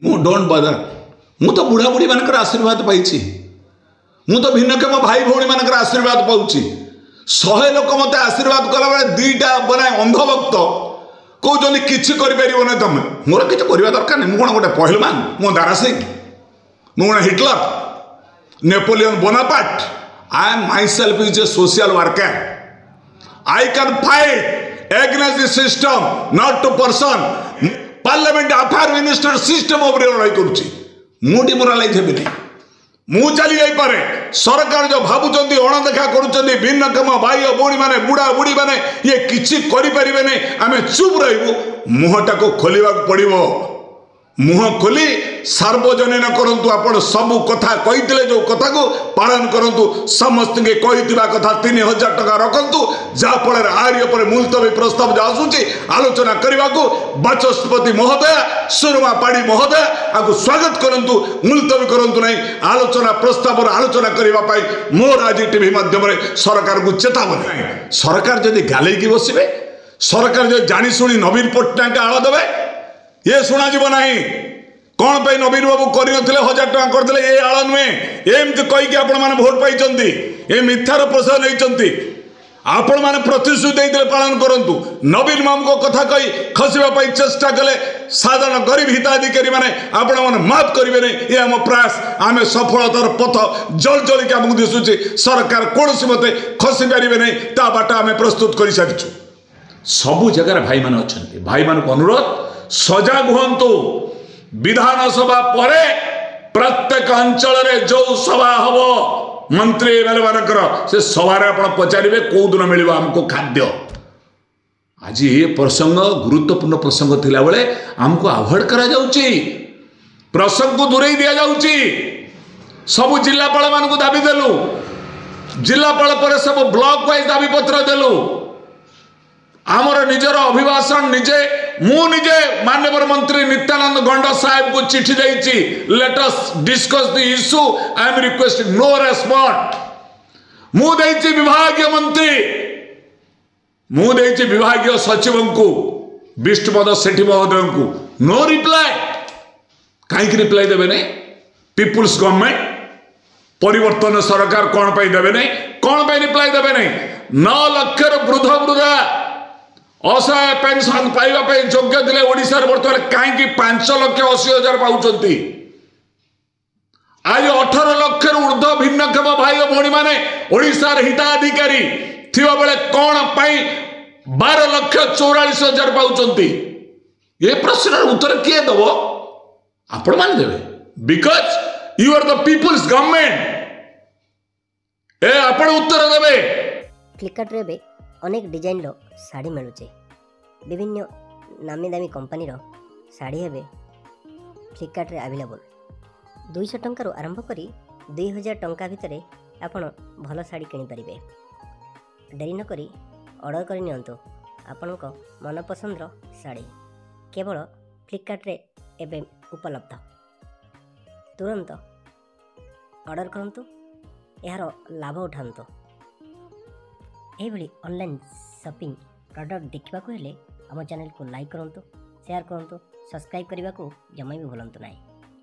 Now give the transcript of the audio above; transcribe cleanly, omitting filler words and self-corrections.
Don't बदर मु तो बुढ़ा बुढ़ी मान आशीर्वाद पाई मु तो भिन्नक्षम भाई भौणी मान आशीर्वाद पाऊँ 100 लोक मत आशीर्वाद कला बेले दीटा बना अंधभक्त कौन किसी कर तुम मोर किसी करवा दरकार नहीं मुझे गोटे पहलवान मो दारा सिंह मुझे Hitler Napoleon Bonaparte I am myself is a social worker I can fight against the system not to person parliament affair minister system उपर लड़ाई करुच्ची मु डिमोरालाइज हेबी नहीं मु चली जापे सरकार जो भावुंट अणदेखा करुँच भिन्नक्षम भाई भौणी मैंने बुढ़ा बुढ़ी मैंने ये किसी करें आम चुप रही मुहटा को खोलवा पड़ो मुह खोली सार्वजनीन करंतु आपण सब कथा कही जो कथा को पालन करंतु समस्त के कही कथा 3000 टका रखंतु जहाँफल आर मुलतवी प्रस्ताव जो आसूची आलोचना करने को बाचस्पति महोदय सुरमा पाड़ी महोदय आपको स्वागत करंतु मुलतवी करंतु नहीं आलोचना प्रस्ताव आलोचना करने मोर आज टीवी माध्यम सरकार को चेतावनी सरकार जदि गालेकी बसबे सरकार जो जाशुणी नवीन पट्टनायक आड़ देवे ये शुणा जीव ना कौन पे नवीन बाबू कर 1000 टका करते ये आड़ नुहे एमती कहीकि आपण मैंने भोट पाई ये मिथ्यार प्रसाद नहीं आपण मैंने प्रतिश्रुति देते पालन करूँ नवीन बाबू कथा कही खसवा चेष्टा कले साधारण गरीब हिताधिकारी मैंने आपण मैंने माफ करेंगे नहीं ये आम प्रयास आम सफलतार पथ जल जलिक आमको दिशुचे सरकार कौन मत खसी पारे नहीं ता बाट आम प्रस्तुत कर सारी सबू जगार भाई मान अच्छा भाई मान अनुरोध सजग हूँ विधानसभा पर प्रत्येक अंचल जो सभा हम मंत्री एमएलए मानकर से सभार आप पचारे कौ दिन मिल आमको खाद्य आज ये प्रसंग गुरुत्वपूर्ण प्रसंग थिला बेले आमको अवॉइड करा जाउची प्रसंग को दूरे दिया जाउची सब जिलापाल मान को दाबी देलु जिलापाल पर सब ब्लॉक वाइज दाबी पत्र देलु आमर निजर अभिभाषण निजे मुझे माननीय मंत्री नित्यानंद गंडा साहेब को चिठी देती let us discuss the issue I am requesting no respond मुझे विभागीय मंत्री मुझे विभागीय सचिव को विष्णुपद सेठी महोदय को नो रिप्लाई कहीं रिप्लाई देवे नहीं पीपुल्स गवर्नमेंट परिवर्तन सरकार कौन पाई देवे नहीं कौन पाई रिप्लाई देवे नहीं 9 लाख वृद्ध वृद्धा असहाय पेंशन पाइबा योग्य थे ओडिशा बर्तमान कहीं 5,80,000 पाँच आज 18 लाख ऊर्ध्व भिन्नक्षम भाई भौणी मैंने ओडिशार हिताधिकारी थिबा बेले कौन पाई 12,44,000 पाँच ये प्रश्न उत्तर किए दब आपण मान देवे because you are the peoples government ए आपण उत्तर देवे फ्लिपकार्ट रे अनेक डिजाइन रो साड़ी मिलूचे विभिन्न नामी दामी कंपनी रो साड़ी हेबे फ्लिपकार्ट रे अवेलेबल 200 टंका आरंभ करी 2000 टंका भितर आपण भल साड़ी किनि परिबे देरी न करी ऑर्डर करि नियंतु आपनको मनपसंद रो साड़ी केवल फ्लिपकार्ट रे एबे उपलब्ध तुरंत ऑर्डर करंतु यार लाभ उठांतु एभली ऑनलाइन शॉपिंग प्रोडक्ट देखा हेले आम चैनल को लाइक करूँ शेयर करूँ सब्सक्राइब करने को जमा भी भूलु ना।